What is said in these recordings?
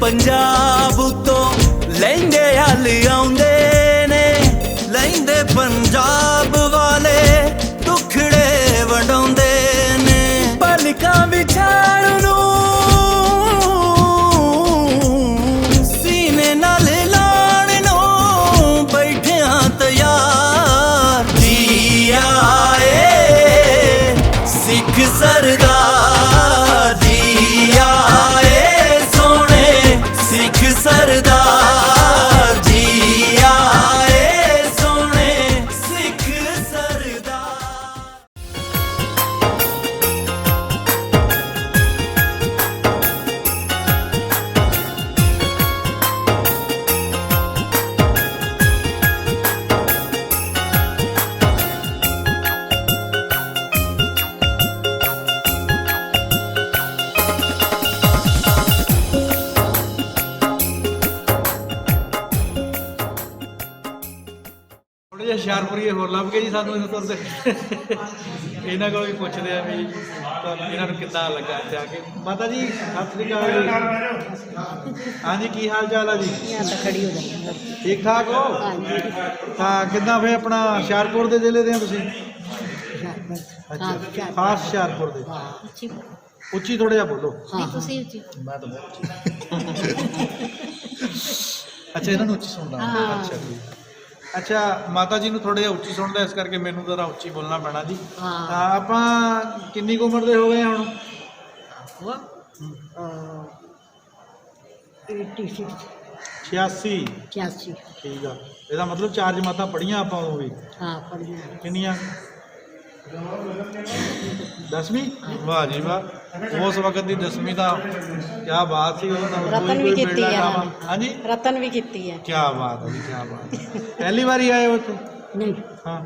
पंजाब तो लहंगे हल आउंदे ने, लहंदे पंजाब वाले दुखड़े वंडाउंदे ने। पलकां विछाण नूं सीने नाल लाण नूं बैठियां तैयार। जी आए सिख सरदार, जी आए सोने सिख सरदार, जी आए सोने सिख सरदार। ਥੋੜ੍ਹੇ ਜਿਹੇ ਹੁਸ਼ਿਆਰਪੁਰੀਏ ਹੋਰ ਲੱਭ ਗਏ ਜੀ ਸਾਨੂੰ ਇਹਨਾਂ ਤੁਰਦੇ। ਇਹਨਾਂ ਕੋਲ ਵੀ ਪੁੱਛਦੇ ਆ ਵੀ ਤੁਹਾਨੂੰ ਇਹਨਾਂ ਨੂੰ ਕਿੱਦਾਂ ਲੱਗਾ ਇੱਥੇ ਆ ਕੇ। ਮਾਤਾ ਜੀ ਸਤਿ ਸ੍ਰੀ ਅਕਾਲ ਜੀ। ਹਾਂਜੀ ਕੀ ਹਾਲ ਚਾਲ ਆ ਜੀ? खड़ी हो जाएगी। ਠੀਕ ਠਾਕ ਹੋ? हाँ जी। ਤਾਂ ਕਿੱਦਾਂ ਫੇ ਆਪਣਾ ਹੁਸ਼ਿਆਰਪੁਰ ਦੇ ਜ਼ਿਲ੍ਹੇ ਦੇ ਆ ਤੁਸੀਂ? हाँ, ਅੱਛਾ ਖਾਸ ਹੁਸ਼ਿਆਰਪੁਰ ਦੇ। अच्छी। ਉੱਚੀ ਥੋੜ੍ਹਾ ਜਿਹਾ ਬੋਲੋ। हाँ तुसी अच्छी। ਮੈਂ ਤਾਂ ਬਹੁਤ ਅੱਛਾ ਇਹਨਾਂ ਨੂੰ ਉੱਚੀ ਸੁਣਦਾ। ਹਾਂ। ਅੱਛਾ ਜੀ। ਅੱਛਾ ਮਾਤਾ ਜੀ ਨੂੰ ਥੋੜ੍ਹਾ ਜਿਹਾ ਉੱਚੀ ਸੁਣਦਾ, ਇਸ ਕਰਕੇ ਮੈਨੂੰ ਜ਼ਰਾ ਉੱਚੀ ਬੋਲਣਾ ਪੈਣਾ ਜੀ। ਹਾਂ। ਤਾਂ ਆਪਾਂ ਕਿੰਨੀ ਕੁ ਉਮਰ ਦੇ ਹੋ ਗਏ ਹੁਣ? हुआ 86 86। 86। ਠੀਕ ਆ, ਇਹਦਾ ਮਤਲਬ 4 ਜਮਾਤਾਂ ਪੜ੍ਹੀਆਂ ਆਪਾਂ ਉਦੋਂ ਵੀ। हाँ पढ़िया। ਕਿੰਨੀਆਂ? 10ਵੀਂ? ਵਾਹ ਜੀ ਵਾਹ। ਉਸ ਵਕਤ ਦੀ 10ਵੀਂ ਦਾ ਕੀ ਬਾਤ ਸੀ। ਉਹ ਤਾਂ ਰਤਨ ਕੋਈ ਵੀ ਕੋਈ ਕੀਤੀ ਬੇੜਾ ਆ। ਕੰਮ। ਹਾਂਜੀ रतन भी की है। ਕੀ ਬਾਤ ਹੈ ਜੀ, ਕੀ ਬਾਤ ਹੈ। ਪਹਿਲੀ ਵਾਰੀ ਆਏ ਹੋ ਇੱਥੇ? नहीं ਹਾਂ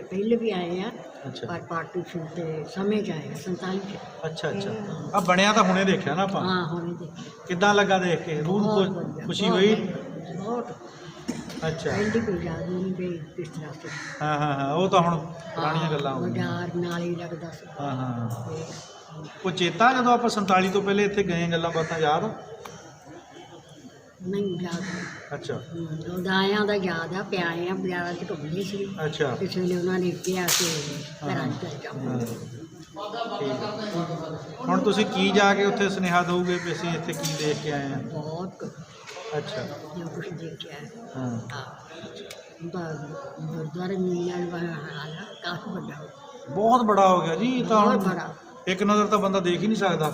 पहले भी आए हैं ਅੱਛਾ पर पार्टी सुनते समय जाएगा 47 से। ਅੱਛਾ ਅੱਛਾ। ਆ ਬਣਿਆ ਤਾਂ ਹੁਣੇ ਦੇਖਿਆ ਨਾ ਆਪਾਂ। हाँ होने दे। ਕਿੱਦਾਂ ਲੱਗਾ ਦੇਖ ਕੇ? ਰੂਹ बहुत ਨੂੰ बढ़िया, ਖੁਸ਼ੀ बहुत ਹੋਈ? बढ़िया, बहुत। ਅੱਛਾ पहली कोई याद नहीं गई किस तरह से। ਹਾਂ ਹਾਂ ਹਾਂ, ਉਹ ਤਾਂ ਹੁਣ ਪੁਰਾਣੀਆਂ ਗੱਲਾਂ ਹੋ ਗਈਆਂ। बाजार नाल ही लगता से। ਹਾਂ ਹਾਂ। ਉਹ ਚੇਤਾ ਜਦੋਂ ਆਪਾਂ 47 ਤੋਂ ਪਹਿਲੇ ਇੱਥੇ ਗਏ, ਗੱਲਾਂ ਬਾਤਾਂ ਯਾਦ? नहीं याद। ਅੱਛਾ ਉਦਾਇਆਂ ਦਾ ਯਾਦ ਆ, ਪਿਆਏ ਆ ਬਾਜ਼ਾਰਾਂ 'ਚ ਘੁੰਮਦੇ ਸੀ। ਅੱਛਾ ਕਿਸੇ ਵੇਲੇ ਉਹਨਾਂ ਨੇ ਕਿਹਾ ਕਿ ਘਰਾਂ 'ਚ ਚੱਲ ਜਾਓ। ਹਾਂ, ਠੀਕ ਹੈ। ਹੁਣ ਤੁਸੀਂ ਕੀ ਜਾ ਕੇ ਉੱਥੇ ਸੁਨੇਹਾ ਦਓਗੇ ਵੀ ਅਸੀਂ ਇੱਥੇ ਕੀ ਦੇਖ ਕੇ ਆਏ ਹਾਂ? ਬਹੁਤ ਕੁਝ ਅੱਛਾ ਜੋ ਕੁਛ ਦੇਖਿਆ ਹੈ। ਹਾਂ ਹਾਂ ਉਹਦਾ ਗੁਰਦੁਆਰੇ ਮੀਆਂ ਵਾਲਾ ਹਾਲ ਆ, ਕਾਫੀ ਵੱਡਾ ਹੋ ਗਿਆ। ਬਹੁਤ ਬੜਾ ਹੋ ਗਿਆ ਜੀ ਇਹ ਤਾਂ। ਬਹੁਤ ਹੁਣ ਬੜਾ। ਇੱਕ ਨਜ਼ਰ ਤਾਂ ਬੰਦਾ ਦੇਖ ਹੀ ਨਹੀਂ ਸਕਦਾ,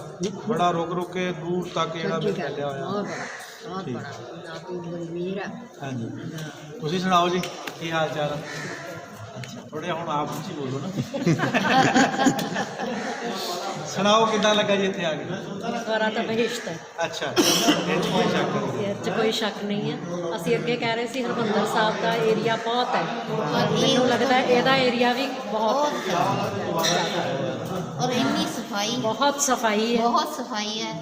ਬੜਾ ਰੁਕ ਰੁਕ ਕੇ ਦੂਰ ਤੱਕ ਜਿਹੜਾ ਸੱਚੀ ਗੱਲ, ਫੈਲਿਆ ਹੋਇਆ। ਬਹੁਤ ਬੜਾ, ਬਹੁਤ ਠੀਕ। ਬੜਾ। ਦਾਤੀ ਬਲਵੀਰ ਆ। ਹਾਂਜੀ ਤੁਸੀਂ ਸੁਣਾਓ ਜੀ ਕੀ ਹਾਲ ਚਾਲ? ਅੱਛਾ ਥੋੜ੍ਹਾ ਜਿਹਾ ਹੁਣ ਆਪ ਉੱਚੀ ਬੋਲੋ ਨਾ। ਸੁਣਾਓ ਕਿੱਦਾਂ ਲੱਗਾ ਜੀ ਇੱਥੇ ਆ ਕੇ? ਗੁਰਦੁਆਰਾ ਤਾਂ ਬਹਿਸ਼ਤ ਹੈ, ਅੱਛਾ ਇਹ 'ਚ ਕੋਈ ਸ਼ੱਕ ਨਹੀਂ। ਇਹ 'ਚ ਕੋਈ ਸ਼ੱਕ ਨਹੀਂ ਹੈ। ਅਸੀਂ ਅੱਗੇ ਕਹਿ ਰਹੇ ਸੀ ਹਰਿਮੰਦਰ ਸਾਹਿਬ ਦਾ ਏਰੀਆ ਬਹੁਤ ਹੈ, ਪਰ ਮੈਨੂੰ ਲੱਗਦਾ ਇਹਦਾ ਏਰੀਆ ਵੀ ਬਹੁਤ और इतनी सफाई ਬਹੁਤ ਸਫਾਈ ਹੈ। बहुत सफाई है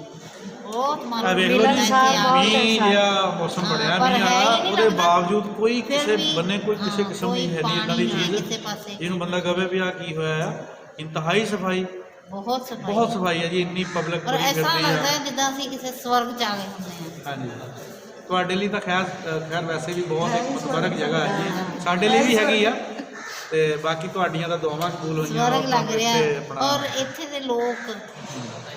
बहुत मन ਆ ਵੇਖ ਲਓ ਮਿਲਣ ਜੀ, ਸਾਹਿਬ ਮੀਂਹ ਜਿਹਾ ਮੌਸਮ ਬਣਿਆ ਪਰ ਨਹੀਂ ਹੈ ਹੀ ਆ, ਨਹੀਂ ਉਹਦੇ ਲੱਗਦਾ। ਬਾਵਜੂਦ ਕੋਈ ਫਿਰ ਕਿਸੇ ਵੀ, ਬੰਨੇ ਕੋਈ ਕਿਸੇ ਹਾਂ, ਕਿਸਮ ਦੀ ਕੋਈ ਹੈ ਨਹੀਂ ਇਦਾਂ ਦੀ ਪਾਣੀ ਚੀਜ਼ ਕਿਸੇ ਪਾਸੇ। ਜਿਹਨੂੰ ਬੰਦਾ ਕਹੇ ਵੀ ਆ ਕੀ ਹੋਇਆ ਆ। ਇੰਤਹਾਈ ਸਫਾਈ, बहुत सफाई ਬਹੁਤ ਸਫਾਈ ਹੈ ਜੀ। ਇੰਨੀ ਪਬਲਿਕ और ਬੜੀ ऐसा ਫਿਰਦੀ लगता ਆ। है जिदा ਅਸੀਂ ਕਿਸੇ स्वर्ग ਚ ਆ ਗਏ ਹੁੰਦੇ ਹਾਂ। ਹਾਂਜੀ ਤੁਹਾਡੇ ਲਈ ਤਾਂ ਖੈਰ ਵੈਸੇ ਵੀ ਬਹੁਤ ਇੱਕ ਮੁਬਾਰਕ ਜਗ੍ਹਾ ਹੈ ਜੀ, ਸਾਡੇ ਲਈ ਵੀ ਹੈਗੀ ਆ। ਤੇ ਬਾਕੀ ਤੁਹਾਡੀਆਂ ਤਾਂ ਦੁਆਵਾਂ ਕਬੂਲ ਹੋਈਆਂ। स्वर्ग लग रहा ਤੇ है। ਆਪਣਾ और ਇੱਥੇ ਦੇ ਲੋਕ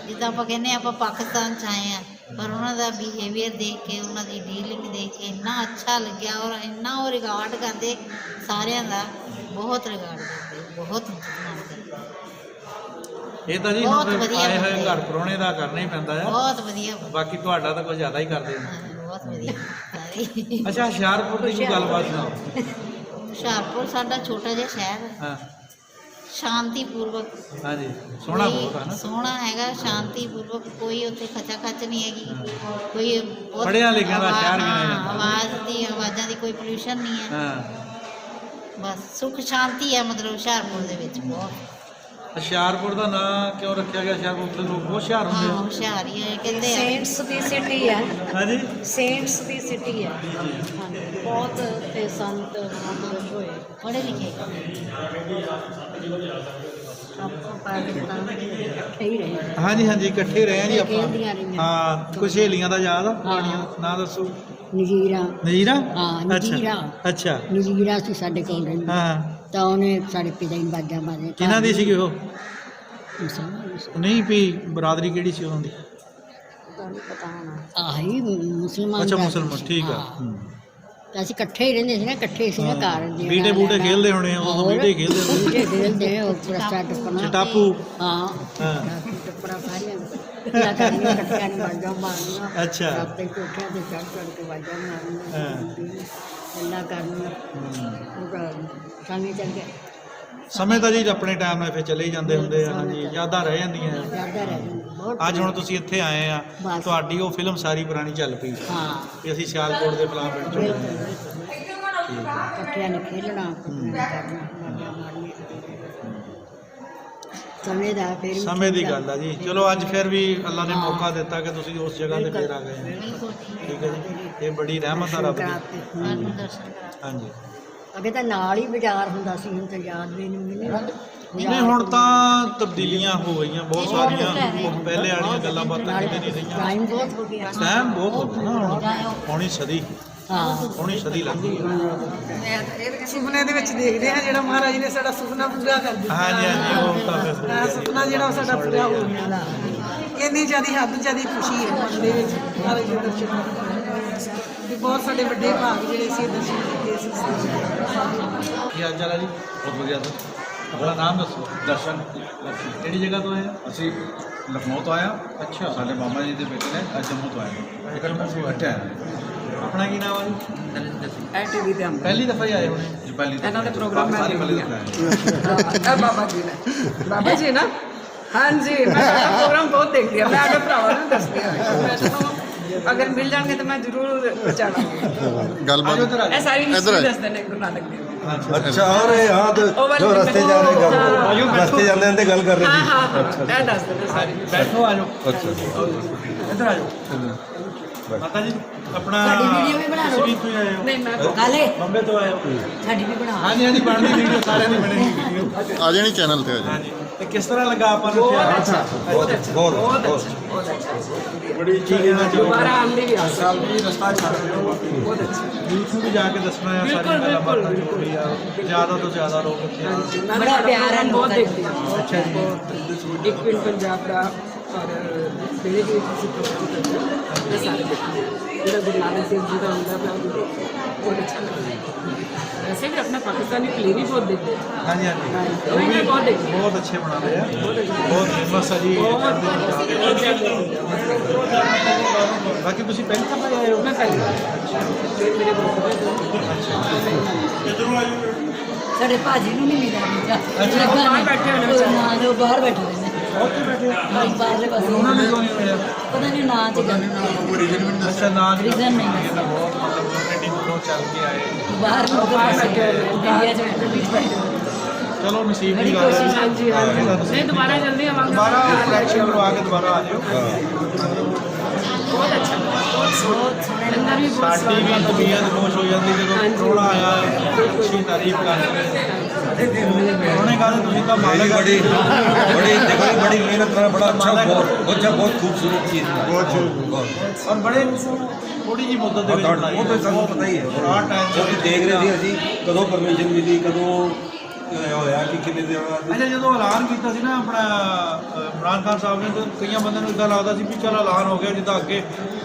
ਜਿੱਦਾਂ ਆਪਾਂ ਕਹਿੰਦੇ ਆਪਾਂ ਪਾਕਿਸਤਾਨ ਚ ਆਏ ਆ, ਪਰ ਉਹਨਾਂ ਦਾ ਬਿਹੇਵੀਅਰ ਦੇਖ ਕੇ, ਉਹਨਾਂ ਦੀ ਡੀਲਿੰਗ ਦੇਖ ਕੇ ਇੰਨਾ ਅੱਛਾ ਲੱਗਿਆ। ਔਰ ਇੰਨਾ ਉਹ ਰਿਗਾਰਡ ਕਰਦੇ ਸਾਰਿਆਂ ਦਾ, ਬਹੁਤ ਰਿਗਾਰਡ ਕਰਦੇ, ਬਹੁਤ ਮਾਣ ਕਰਦੇ। ਇਹ ਤਾਂ ਜੀ ਬਹੁਤ ਹੁਣ ਵਧੀਆ ਆਏ ਹੋਏ ਬੰਦੇ। ਘਰ ਪਰੋਣੇ ਦਾ ਕਰਨਾ ਹੀ ਪੈਂਦਾ ਆ। ਬਹੁਤ ਵਧੀਆ ਬਾਕੀ ਤੁਹਾਡਾ ਤਾਂ ਕੁਝ ਜ਼ਿਆਦਾ ਹੀ ਕਰਦੇ ਨੇ। ਬਹੁਤ ਵਧੀਆ ਸਾਰੇ। ਅੱਛਾ ਹੁਸ਼ਿਆਰਪੁਰ ਦੀ ਕੋਈ ਗੱਲਬਾਤ ਸੁਣਾਓ। ਹੁਸ਼ਿਆਰਪੁਰ ਸਾਡਾ ਛੋਟਾ ਜਿਹਾ ਸ਼ਹਿਰ ਹੈ, ਹਾਂ ਸ਼ਾਂਤੀਪੂਰਵਕ। ਹਾਂਜੀ ਸੋਹਣਾ ਬਹੁਤ ਹੈ ਨਾ। ਸੋਹਣਾ ਹੈਗਾ, ਸ਼ਾਂਤੀਪੂਰਵਕ, ਕੋਈ ਉੱਥੇ ਖਚਾ ਖਚ ਨਹੀਂ ਹੈਗੀ। ਕੋਈ ਬਹੁਤ ਪੜ੍ਹਿਆ ਲਿਖਿਆ ਦਾ ਸ਼ਹਿਰ ਵੀ ਨਹੀਂ ਹਾਂ, ਜਾਂਦਾ। ਆਵਾਜ਼ਾਂ ਦੀ ਕੋਈ ਪੋਲਿਊਸ਼ਨ ਨਹੀਂ ਹੈ। ਹਾਂ ਬਸ ਸੁੱਖ ਸ਼ਾਂਤੀ ਹੈ, ਮਤਲਬ ਹੁਸ਼ਿਆਰਪੁਰ ਦੇ ਵਿੱਚ ਬਹੁਤ। ਹੁਸ਼ਿਆਰਪੁਰ ਦਾ ਨਾਂ ਕਿਉਂ ਰੱਖਿਆ ਗਿਆ? ਹੁਸ਼ਿਆਰਪੁਰ ਦੇ ਲੋਕ ਬਹੁਤ ਹੁਸ਼ਿਆਰ ਹੁੰਦੇ ਹਾਂ ਆ। ਹੁਸ਼ਿਆਰ ਹੀ ਹੈ ਕਹਿੰਦੇ ਆ ਸੇਂਟਸ ਦੀ ਸਿਟੀ ਹੈ, ਹਾਂਜੀ ਸੇਂਟਸ ਦੀ ਸਿਟੀ ਹੈ। ਹਾਂਜੀ, ਬਹੁਤ ਤੇ ਸੰਤ ਮਹਾਂਪੁਰਸ਼ ਹੋਏ। ਪੜ੍ਹੇ ਲਿਖੇ ਆਪਾਂ ਪਾਕਿਸਤਾਨ ਦੇ ਇਕੱਠੇ ਹੀ ਰਹੇ ਹਾਂਜੀ ਹਾਂਜੀ ਇਕੱਠੇ ਰਹੇ ਆ ਜੀ ਖੇਡਦੀਆਂ ਆਪਾਂ। ਰਹੀਆਂ। ਹਾਂ ਕੁਝ ਸਹੇਲੀਆਂ ਦਾ ਯਾਦ ਆ ਪੁਰਾਣੀਆਂ? ਨਾਂ ਦੱਸੋ। ਨਜ਼ੀਰਾ ਨਜ਼ੀਰਾ? ਹਾਂ, ਨਜ਼ੀਰਾ। ਅੱਛਾ ਨਜ਼ੀਰਾ ਸੀ ਸਾਡੇ ਕੋਲ ਰਹਿੰਦੀ ਹਾਂ। ਤਾਂ ਉਹਨੇ ਸਾਡੇ ਪਿਤਾ ਨੂੰ ਬਾਜਾਂ ਮਾਰੀਆਂ। ਕਿਹਨਾਂ ਦੀ ਸੀਗੀ ਉਹ? ਮੁਸਲਮਾਨ ਸੀ। ਨਹੀਂ ਵੀ ਬਰਾਦਰੀ ਕਿਹੜੀ ਸੀ ਉਹਨਾਂ ਦੀ? ਤੁਹਾਨੂੰ ਪਤਾ ਹੋਣਾ। ਆਹੀ ਮੁਸਲਮਾਨ ਅੱਛਾ ਬਰਾਦਰੀ ਮੁਸਲਮਾਨ, ਸੀ। ਠੀਕ ਆ। ਹਾਂ। ਤਾਂ ਅਸੀਂ ਇਕੱਠੇ ਹੀ ਰਹਿੰਦੇ ਸੀ ਨਾ, ਇਕੱਠੇ ਸੀ ਨਾ ਘਰ ਦੇ ਬੀਟੇ ਬੂਟੇ ਖੇਲਦੇ ਹੋਣੇ ਆ, ਉਦੋਂ ਬੀਟੇ ਖੇਲਦੇ ਹੁੰਦੇ ਬੀਟੇ ਖੇਲਦੇ ਉਹ ਪ੍ਰਸਾ ਟੱਪਣਾ। ਟਾਪੂ। ਹਾਂ ਹਾਂ। ਟੱਪਣਾ ਸਾਰੀਆਂ ਗੱਲਾਂ ਕਰਨੀਆਂ, ਇਕੱਠਿਆਂ ਨੂੰ ਬਾਜਾਂ ਮਾਰਨੀਆਂ। ਅੱਛਾ। ਰਾਤੇ ਕੋਠਿਆਂ ਤੇ ਚੜ੍ਹ ਕੇ ਬਾਜਾਂ ਮਾਰਨੀਆਂ। ਗੱਲਾਂ ਕਰਨੀਆਂ। ਉਹ ਸਮੇਂ ਚੱਲ ਗਿਆ। ਸਮੇਂ ਤਾਂ ਜੀ ਆਪਣੇ ਟਾਈਮ ਨਾਲ ਫਿਰ ਚਲੇ ਹੀ ਜਾਂਦੇ ਹੁੰਦੇ ਆ। ਹਾਂਜੀ ਯਾਦਾਂ ਰਹਿ ਜਾਂਦੀਆਂ ਆ। ਯਾਦਾਂ ਰਹਿ ਜਾਂਦੀਆਂ ਬਹੁਤ। ਅੱਜ ਹੁਣ ਤੁਸੀਂ ਇੱਥੇ ਆਏ ਆ, ਬਸ। ਤੁਹਾਡੀ ਉਹ ਫਿਲਮ ਸਾਰੀ ਪੁਰਾਣੀ ਚੱਲ ਪਈ ਹਾਂ ਵੀ ਅਸੀਂ ਸਿਆਲਕੋਟ ਦੇ ਪਲਾਨ ਪਿੰਡ ਚੋਂ ਆਏ ਬਿਲਕੁਲ ਹਾਂ। ਬਿਲਕੁਲ। ਇਕੱਠਿਆਂ ਨੇ ਖੇਲਣਾ, ਇਕੱਠਿਆਂ ਨੇ ਕਰਨਾ, ਬਾਜਾਂ ਮਾਰਨੀਆਂ। ਸਮੇਂ ਦਾ ਫਿਰ ਵੀ ਸਮੇਂ ਦੀ ਠੀਕ ਗੱਲ ਆ ਜੀ। ਚਲੋ ਅੱਜ ਫਿਰ ਵੀ ਅੱਲਾ ਨੇ ਮੌਕਾ ਦਿੱਤਾ ਕਿ ਤੁਸੀਂ ਉਸ ਜਗ੍ਹਾ ਤੇ ਫੇਰ ਆ ਗਏ ਆ। ਬਿਲਕੁਲ ਠੀਕ ਹੈ ਜੀ, ਇਹ ਬੜੀ ਰਹਿਮਤ ਆ ਰੱਬ ਦੀ। ਸਾਨੂੰ ਦਰਸ਼ਨ ਕਰਾ ਹਾਂਜੀ ਅੱਗੇ ਤਾਂ ਨਾਲ ਹੀ ਬਾਜ਼ਾਰ ਹੁੰਦਾ ਸੀ, ਹੁਣ ਤਾਂ ਯਾਦ ਵੀ ਨਹੀਂ ਮੈਨੂੰ। ਨਹੀਂ ਹੁਣ ਤਾਂ ਤਬਦੀਲੀਆਂ ਹੋ ਗਈਆਂ ਬਹੁਤ ਸਾਰੀਆਂ। ਉਹ ਪਹਿਲੇ ਵਾਲੀਆਂ ਗੱਲਾਂ ਬਾਤਾਂ ਕਿਤੇ ਨਹੀਂ ਰਹੀਆਂ। ਟਾਈਮ ਬਹੁਤ ਹੋ ਗਿਆ। ਟਾਈਮ ਬਹੁਤ ਹੋ ਗਿਆ ਨਾ ਹੁਣ। ਪੌਣੀ ਸਦੀ ਹਾਂ ਪੌਣੀ ਸਦੀ ਲੱਗ ਗਈ। ਸੁਪਨੇ ਦੇ ਵਿੱਚ ਦੇਖਦੇ ਹਾਂ ਜਿਹੜਾ ਮਹਾਰਾਜ ਨੇ ਸਾਡਾ ਸੁਪਨਾ ਪੂਰਾ ਕਰ ਦਿੱਤਾ। ਹਾਂਜੀ ਹਾਂਜੀ ਉਹ ਤਾਂ ਫਿਰ ਆਹ ਸੁਪਨਾ ਜਿਹੜਾ ਉਹ ਸਾਡਾ ਪੂਰਾ ਹੋ ਗਿਆ। ਇੰਨੀ ਜ਼ਿਆਦਾ ਹੱਦ ਜ਼ਿਆਦਾ ਖੁਸ਼ੀ ਹੈ ਮਨ ਦੇ ਵਿੱਚ ਮਹਾਰਾਜ ਦੇ ਦਰਸ਼ਨ ਕਰਕੇ। ਵੀ ਬਹੁਤ ਸਾਡੇ ਵੱਡੇ ਭਾਗ ਜਿਹੜੇ ਸੀ ਦਰਸ਼ਨ ਕੀਤੇ ਸੀ। ਕੀ ਹਾਲ ਚਾਲ ਹੈ ਜੀ? ਬਹੁਤ ਵਧੀਆ ਸਰ। ਆਪਣਾ ਨਾਮ ਦੱਸੋ। ਦਰਸ਼ਨ ਕਿਹੜੀ ਜਗ੍ਹਾ ਤੋਂ ਆਏ ਆ? ਅਸੀਂ ਲਖਨਊ ਤੋਂ ਆਇਆ। ਅੱਛਾ। ਸਾਡੇ ਮਾਮਾ ਜੀ ਦੇ ਬੇਟੇ ਨੇ ਅੱਜ ਜੰਮੂ ਤੋਂ ਆਏ। ਇੱਕ ਇਕੱਠੇ ਆਏ ਆਪਣਾ ਕੀ ਨਾਮ ਹੈ ਜੀ? ਐਟੀਵੀ ਤੇ ਹਮ ਪਹਿਲੀ ਦਫਾ ਹੀ ਆਏ ਹੋਣੇ? ਜੀ ਪਹਿਲੀ ਇਹਨਾਂ ਦੇ ਪ੍ਰੋਗਰਾਮ ਮੈਂ ਸਾਰੀ ਪਹਿਲੀ ਦੇਖਦੀ ਦਫਾ ਆਏ। ਬਾਬਾ ਜੀ ਨੇ ਬਾਬਾ ਜੀ ਨਾ ਹਾਂਜੀ ਮੈਂ ਤੁਹਾਡਾ ਪ੍ਰੋਗਰਾਮ ਬਹੁਤ ਦੇਖਦੀ ਹਾਂ। ਮੈਂ ਆਪਣੇ ਭਰਾਵਾਂ ਨੂੰ ਦੱਸਦੀ ਹਾਂ। ਮੈਂ ਤਾਂ ਅਗਰ ਮਿਲ ਜਾਣਗੇ ਤਾਂ ਮੈਂ ਜ਼ਰੂਰ ਪਹੁੰਚਾਵਾਂਗੀ। ਗੱਲਬਾਤ ਇਹ ਸਾਰੀ ਇੱਧਰ ਹਿਸਟਰੀ ਆਏ। ਦੱਸਦੇ ਨੇ ਗੁਰੂ ਨਾਨਕ ਦੇਵ ਜੀ। ਅੱਛਾ और यहाँ तो जो रास्ते जा रहे हाँ। रास्ते जाते जाते गल कर ਹਾਂ रहे ਹਾਂ ਹਾਂ ਇਹ ਦੱਸਦੇ ਨੇ ਸਾਰੀ। ਬੈਠੋ ਆ ਜਾਓ। थे अच्छा ਇੱਧਰ ਆ ਜਾਓ। ਮਾਤਾ ਜੀ ਆਪਣਾ ਸਾਡੀ ਵੀਡੀਓ ਵੀ ਬਣਾ ਲਓ। ਤੁਸੀਂ ਕਿੱਥੋਂ ਆਏ ਹੋ? ਨਹੀਂ ਮੈਂ ਕਾਲੇ ਬੰਬੇ ਤੋਂ ਆਏ ਹੋ? ਸਾਡੀ ਵੀ ਬਣਾ। ਹਾਂਜੀ ਹਾਂਜੀ ਬਣਦੀ ਵੀਡੀਓ ਸਾਰਿਆਂ ਦੀ ਬਣੇਗੀ ਵੀਡੀਓ। आ जानी चैनल पे आ जानी ਹਾਂਜੀ ਤੇ ਕਿਸ ਤਰ੍ਹਾਂ ਲੱਗਾ ਆਪਾਂ ਨੂੰ ਬਹੁਤ ਇੱਥੇ? ਅੱਛਾ ਬਹੁਤ ਅੱਛਾ बहुत ਬਹੁਤ ਅੱਛਾ ਬਹੁਤ ਅੱਛਾ। ਬੜੀ ਠੀਕ ਹੈ ਨਾ ਚਲੋ ਦੁਬਾਰਾ ਆਉਣ ਦੀ ਵੀ ਆਸ ਹੈ। ਰਸਤਾ ਛੱਡ ਰਹੇ ਹੋ। ਬਹੁਤ ਅੱਛਾ। YouTube ਵੀ ਜਾ ਕੇ ਦੱਸਣਾ ਹੈ ਬਿਲਕੁਲ, ਸਾਰੀਆਂ ਗੱਲਾਂ ਬਾਤਾਂ ਜੋ ਬਿਲਕੁਲ, ਵੀ ਆ। ਜ਼ਿਆਦਾ ਤੋਂ ਜ਼ਿਆਦਾ ਲੋਕ ਇੱਥੇ ਆਉਣ। ਮੈਂ ਬੜਾ ਪਿਆਰ ਹੈ ਬਹੁਤ ਲੋਕਾਂ ਦੇਖਦੀ ਹਾਂ। ਅੱਛਾ ਜੀ। ਇੱਕ ਪਿੰਡ ਪੰਜਾਬ ਦਾ ਔਰ ਜਿਹੜੇ ਵੀ ਤੁਸੀਂ ਪ੍ਰੋਗਰਾਮ ਕਰਦੇ ਹੋ ਇਹ ਸਾਰੇ ਦੇਖਦੇ ਹਾਂ। ਜਿਹੜਾ ਗੁਰੂ ਨਾਨਕ ਦੇਵ ਜੀ ਦਾ ਹੁੰਦਾ ਪਿਆ ਉਹ ਬਹੁਤ ਅੱਛਾ ਲੱਗਦਾ। ਵੈਸੇ ਵੀ ਆਪਣਾ ਪਾਕਿਸਤਾਨੀ ਫਿਲਮ ਵੀ ਬਹੁਤ ਦੇਖਦੇ ਹਾਂ। ਹਾਂਜੀ ਹਾਂਜੀ ਉਹ ਵੀ ਮੈਂ ਬਹੁਤ ਦੇਖਦੀ ਹਾਂ। ਬਹੁਤ ਅੱਛੇ ਬਣਾ ਰਹੇ ਆ। ਬਹੁਤ ਫੇਮਸ ਹੈ ਜੀ। ਬਾਕੀ ਤੁਸੀਂ ਪਹਿਲੀ ਦਫਾ ਆਏ ਹੋ? ਮੈਂ ਪਹਿਲੀ ਵਾਰ ਮੇਰੇ ਸਾਡੇ ਭਾਜੀ ਨੂੰ ਨਹੀਂ ਮਿਲਿਆ ਵੀਜ਼ਾ। ਅੱਛਾ, ਲੱਗਾ ਬਾਹਰ ਨਹੀਂ। ਬੈਠੇ ਹੋਣੇ ਵਿਚਾਰੇ। ਹਾਂ, ਉਹ ਬਾਹਰ ਬੈਠੇ ਹੋਏ ਨੇ। ਉੱਥੇ ਬੈਠੇ ਹੋ? ਨਹੀਂ, ਬਾਹਰਲੇ ਪਾਸੇ। ਉਹਨਾਂ ਨੇ ਕਿਉਂ ਨਹੀਂ ਮਿਲਿਆ? ਪਤਾ ਨਹੀਂ ਨਾਂ ਚ ਗੱਲ। ਅੱਛਾ ਨਾਂ ਦੀ ਰੀਜ਼ਨ ਨਹੀਂ ਇਹ ਤਾਂ ਬਹੁਤ ਮਤਲਬ ਐਡੀ ਦੂਰੋਂ ਚੱਲ ਕੇ ਆਏ। ਬਾਹਰ ਨੂੰ ਬਾਹਰ ਬੈਠੇ ਹੋਏ ਨੇ। ਇੰਡੀਆ ਚ ਬੈਠੇ ਵਿੱਚ ਬੈਠੇ ਹੋਏ ਨੇ। ਚਲੋ ਨਸੀਬ ਬੜੀ ਦੀ ਗੱਲ ਕੋਸ਼ਿਸ਼ ਹੈ। ਹਾਂਜੀ ਹਾਂਜੀ ਇਹ ਤਾਂ ਨਸੀਬ ਨਹੀਂ ਦੁਬਾਰਾ ਜਲਦੀ ਆਵਾਂਗੇ। ਦੁਬਾਰਾ ਸਿਲੈਕਸ਼ਨ ਕਰਵਾ ਕੇ ਦੁਬਾਰਾ ਆ ਜਾਓ। ਬਹੁਤ ਅੱਛਾ ਬਹੁਤ ਸੋਹਣਾ। ਲੰਗਰ ਵੀ ਬਹੁਤ ਸਾਡੀ ਵੀ ਸਵਾਦ ਤਬੀਅਤ ਖੁਸ਼ ਹੋ ਜਾਂਦੀ ਜਦੋਂ ਹਾਂਜੀ। ਪ੍ਰੋਣਾ ਆਇਆ ਅੱਛੀ ਤਾਰੀਫ ਕਰਦੇ। ਉਹਨੇ ਕਹਾ ਤੁਸੀਂ ਤਾਂ ਮਾਲਕ ਆ। बड़ी देखो ये बड़ी मेहनत रहा बड़ा बहुत खूबसूरत चीज है। बहुत ਔਰ ਬੜੇ ਥੋੜੀ ਜੀ ਮੁੱਦਤ ਦੇ ਵਿੱਚ ਬਣਾਈ वो तो सबको पता ही है। ਸ਼ਾਰਟ ਟਾਈਮ जो कि देख रहे थे ਅਸੀਂ ਕਦੋਂ ਪਰਮਿਸ਼ਨ ਮਿਲੀ ਕਦੋਂ ਹੋਇਆ ਕਿ ਕਿੰਨੇ ਦਿਨ ਬਾਅਦ ਅੱਛਾ ਜਦੋਂ ਐਲਾਨ ਕੀਤਾ ਸੀ ਨਾ ਆਪਣਾ ਇਮਰਾਨ ਖਾਨ ਸਾਹਿਬ ਨੇ ਤਾਂ ਕਈਆਂ ਬੰਦਿਆਂ ਨੂੰ ਇਦਾਂ ਲੱਗਦਾ ਸੀ ਵੀ ਚਲ ਐਲਾਨ ਹੋ ਗਿਆ ਜਿੱਦਾਂ ਅੱਗੇ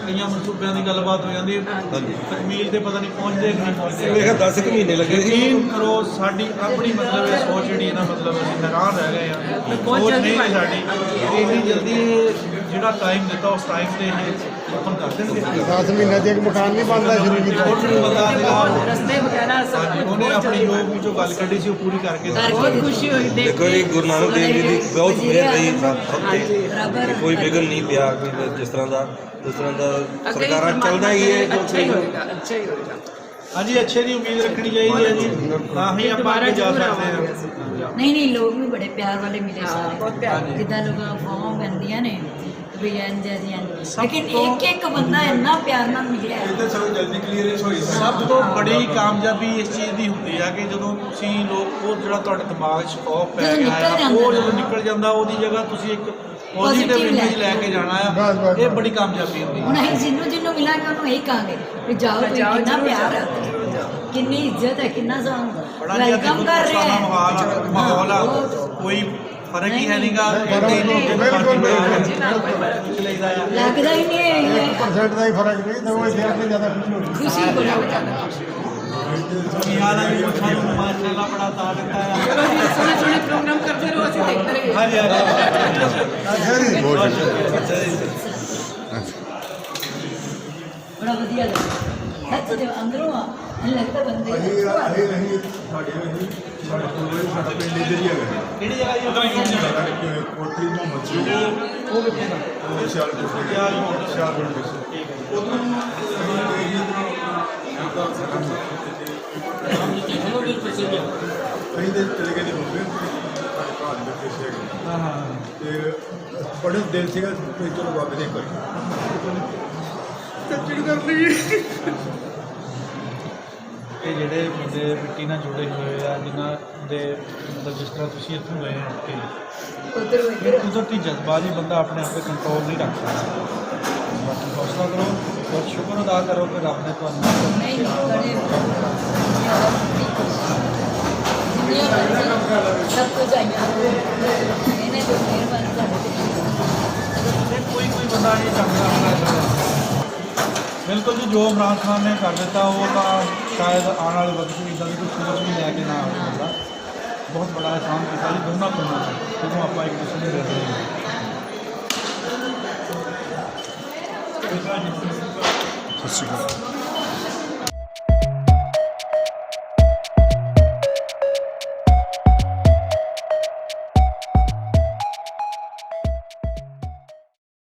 ਕਈਆਂ ਮਨਸੂਬਿਆਂ ਦੀ ਗੱਲਬਾਤ ਹੋ ਜਾਂਦੀ ਹਾਂਜੀ। ਤਕਮੀਲ ਤੇ ਪਤਾ ਨਹੀਂ ਪਹੁੰਚਦੇ ਕਿ ਨਹੀਂ ਪਹੁੰਚਦੇ। ਮੇਰੇ 10 ਮਹੀਨੇ ਲੱਗੇ ਸੀ। ਯਕੀਨ ਕਰੋ ਸਾਡੀ ਆਪਣੀ ਮਤਲਬ ਇਹ ਸੋਚ ਜਿਹੜੀ ਹੈ ਨਾ ਮਤਲਬ ਅਸੀਂ ਹੈਰਾਨ ਰਹਿ ਗਏ ਆ। ਬਹੁਤ ਸੋਚ ਜਲਦੀ ਨਹੀਂ ਸੀ ਬਣ ਸਾਡੀ ਕਿ ਇੰਨੀ ਜਲਦੀ ਇਹ ਜਿਹੜਾ ਟਾਈਮ ਦਿੱਤਾ ਉਸ ਟਾਈਮ ਤੇ ਇਹ ਓਪਨ ਕਰ ਦੇਣਗੇ। 10 ਮਹੀਨੇ ਚ ਇੱਕ ਮਕਾਨ ਨਹੀਂ ਬਣਦਾ ਸ਼ੁਰੂ ਕੀਤਾ। ਉਹਨੂੰ ਪਤਾ ਸੀਗਾ। ਰਸਤੇ ਵਗੈਰਾ ਸਭ ਹਾਂਜੀ, ਕੁਝ ਉਹਨੇ ਬਹੁਤ ਆਪਣੀ ਜਲਦੀ ਜੋ ਵਿੱਚੋਂ ਗੱਲ ਕੱਢੀ ਸੀ ਉਹ ਪੂਰੀ ਕਰਕੇ ਬਹੁਤ ਖੁਸ਼ੀ ਹੋਈ ਦੇਖ ਦੇਖੋ ਜੀ ਗੁਰੂ ਨਾਨਕ ਦੇਵ ਜੀ ਦੀ ਬਹੁਤ ਮਿਹਰ ਰਹੀ ਸਭ ਤੇ ਬਰਾਬਰ ਕੋਈ ਵਿਘਨ ਨਹੀਂ ਪਿਆ ਕੋਈ ਜਿਸ ਤਰ੍ਹਾਂ ਦਾ ਅੱਗੇ ਸਰਕਾਰਾਂ ਚੱਲਦਾ ਹੀ ਹੈ ਅੱਛਾ ਹੀ ਹੋਏਗਾ ਅੱਛਾ ਹੀ ਹੋਏਗਾ। ਹਾਂਜੀ ਅੱਛੇ ਦੀ ਉਮੀਦ ਰੱਖਣੀ ਚਾਹੀਦੀ ਹੈ ਜੀ ਤਾਂ ਹੀ ਆਪਾਂ ਅੱਗੇ ਜਾ ਸਕਦੇ ਹਾਂ। ਨਹੀਂ ਨਹੀਂ ਲੋਕ ਵੀ ਬੜੇ ਪਿਆਰ ਵਾਲੇ ਮਿਲੇ ਸਾਰੇ ਬਹੁਤ ਪਿਆਰ ਹਾਂਜੀ। ਜਿੱਦਾਂ ਲੋਕਾਂ ਅਫਵਾਹਾਂ ਪੈਂਦੀਆਂ ਨੇ ਵੀ ਇੰਜ ਹੈ ਜੀ ਇੰਜ ਸਭ ਲੇਕਿਨ ਤੋਂ- ਇੱਕ ਬੰਦਾ ਇੰਨਾ ਪਿਆਰ ਨਾਲ ਮਿਲਿਆ ਹੈ। जल्दी क्लियरेंस हो ਸਭ ਤੋਂ ਬੜੀ ਕਾਮਯਾਬੀ ਇਸ ਚੀਜ਼ ਦੀ ਹੁੰਦੀ ਆ ਕਿ ਜਦੋਂ ਤੁਸੀਂ ਲੋਕ ਉਹ ਜਿਹੜਾ ਤੁਹਾਡੇ ਦਿਮਾਗ 'ਚ ਖੌਫ ਪੈ ਜਦੋਂ ਗਿਆ ਨਿਕਲ ਆ ਜਾਂਦਾ ਉਹ ਜਦੋਂ ਨਾ। ਨਿਕਲ ਜਾਂਦਾ ਉਹਦੀ ਜਗ੍ਹਾ ਤੁਸੀਂ ਇੱਕ Positive ਪੋਜ਼ਿਟਿਵ ਲੈ ਇਮੇਜ ਲੈ ਕੇ ਜਾਣਾ ਆ ਬਸ, ਬਸ, ਇਹ ਬਸ। ਬੜੀ ਕਾਮਯਾਬੀ ਹੁੰਦੀ ਹੁਣ ਹੈ ਅਸੀਂ ਜਿਹਨੂੰ ਮਿਲਾਂਗੇ ਉਹਨੂੰ ਇਹੀ ਕਹਾਂਗੇ ਵੀ ਜਾਓ ਤੁਸੀਂ ਜਾਓ, ਕਿੰਨਾ ਜ਼ਰੂਰ ਪਿਆਰ ਹੈ ਜਾਓ, ਜ਼ਰੂਰ ਜਾਓ। ਕਿੰਨੀ ਇੱਜ਼ਤ ਹੈ ਕਿੰਨਾ ਸਾਨੂੰ ਬੜਾ ਜਿਹਾ ਵੈਲਕਮ ਕਰ ਰਿਹਾ ਹੈ ਮਾਹੌਲ ਆ ਬਹੁਤ। ਕੋਈ ਫਰਕ ਹੀ ਹੈ ਨਹੀਂਗਾ ਬਿਲਕੁਲ, ਲੱਗਦਾ ਹੀ ਨਹੀਂ ਹੈ ਇਹ 1% ਦਾ ਹੀ ਫਰਕ ਨਹੀਂ ਤਾਂ ਉਹ ਇੱਥੇ ਆਪਣੇ ਜ਼ਿਆਦਾ ਖੁਸ਼ੀ ਹੋਣੀ ਖੁਸ਼ੀ ਬੜੀ ਹੋ ਯਾਰਾਂ ਦੀ ਮੁੱਛਾਂ ਨੂੰ ਮਾਸ਼ਾਅੱਲਾ ਬੜਾ ਤਾ ਦਿੱਤਾ ਆ ਚਲੋ ਜੀ ਸੋਹਣੇ ਸੋਹਣੇ ਪ੍ਰੋਗਰਾਮ ਕਰਦੇ ਰਹੋ ਅਸੀਂ ਦੇਖਦੇ ਰਹੀਏ ਹਾਂਜੀ ਅੱਛਾ ਜੀ ਬੜਾ ਵਧੀਆ ਲੱਗਦਾ ਸੱਚ ਦੇ ਅੰਦਰੋਂ ਆ ਲੱਗਦਾ ਬੰਦੇ ਕਿਹੜੀ ਜਗ੍ਹਾ ਜੀ ਕੋਟਲੀ ਮੁਹੰਮਦ ਜੀ ਉਹ ਕਿੱਥੇ ਦਾ ਸਿਆਲਕੋਟ ਅਸੀਂ ਤੇ ਚਲੇ ਗਏ ਨੇ ਮੁੰਬਈ ਸਾਡੇ ਭਰਾ ਦੇ ਬੱਚੇ ਸੀ ਹਾਂ ਹਾਂ ਤੇ ਬੜੇ ਦਿਲ ਸੀਗਾ ਵੀ ਚਲੋ ਬਾਬੇ ਦੇ ਕਰੀ ਸੱਚੀ ਕਰ ਲਈ ਇਹ ਜਿਹੜੇ ਬੰਦੇ ਮਿੱਟੀ ਨਾਲ ਜੁੜੇ ਹੋਏ ਆ ਜਿਨ੍ਹਾਂ ਦੇ ਮਤਲਬ ਜਿਸ ਤਰ੍ਹਾਂ ਤੁਸੀਂ ਇੱਥੋਂ ਗਏ ਹੋ ਕਿ ਉਧਰ ਕੁਦਰਤੀ ਜਜ਼ਬਾਤ ਹੀ ਬੰਦਾ ਆਪਣੇ ਆਪ ਤੇ ਕੰਟਰੋਲ ਨਹੀਂ ਰੱਖ ਸਕਦਾ ਬਾਕੀ ਹੌਸਲਾ ਕਰੋ ਬਹੁਤ ਸ਼ੁਕਰ ਅਦਾ ਕਰੋ ਕਿ ਰੱਬ ਨੇ ਤੁਹਾਨੂੰ ਨਹੀਂ ਬੜੇ ਸਭ ਕੁਝ ਆਇਆ ਇਹਨੇ ਜੋ ਮਿਹਰਬਾਨੀ ਸਾਡੇ ਕੋਈ ਬੰਦਾ ਨਹੀਂ ਚਾਹੁੰਦਾ ਆਪਣਾ ਬਿਲਕੁਲ ਜੀ ਜੋ ਇਮਰਾਨ ਖਾਨ ਨੇ ਕਰ ਦਿੱਤਾ ਉਹ ਤਾਂ ਸ਼ਾਇਦ ਆਉਣ ਵਾਲੇ ਵਕਤ ਵਿੱਚ ਇਦਾਂ ਦੀ ਕੋਈ ਸੋਚ ਵੀ ਲੈ ਕੇ ਨਾ ਆਉਂਦਾ ਬਹੁਤ ਬੜਾ ਅਹਿਸਾਨ ਕੀਤਾ ਜੀ ਦੋਨਾਂ ਕੋਲੋਂ ਜਦੋਂ ਆਪਾਂ ਇੱਕ ਦੂਸਰੇ ਨੂੰ ਦੇ ਰਹੇ ਹਾਂ ਸਤਿ ਸ਼੍ਰੀ ਅਕਾਲ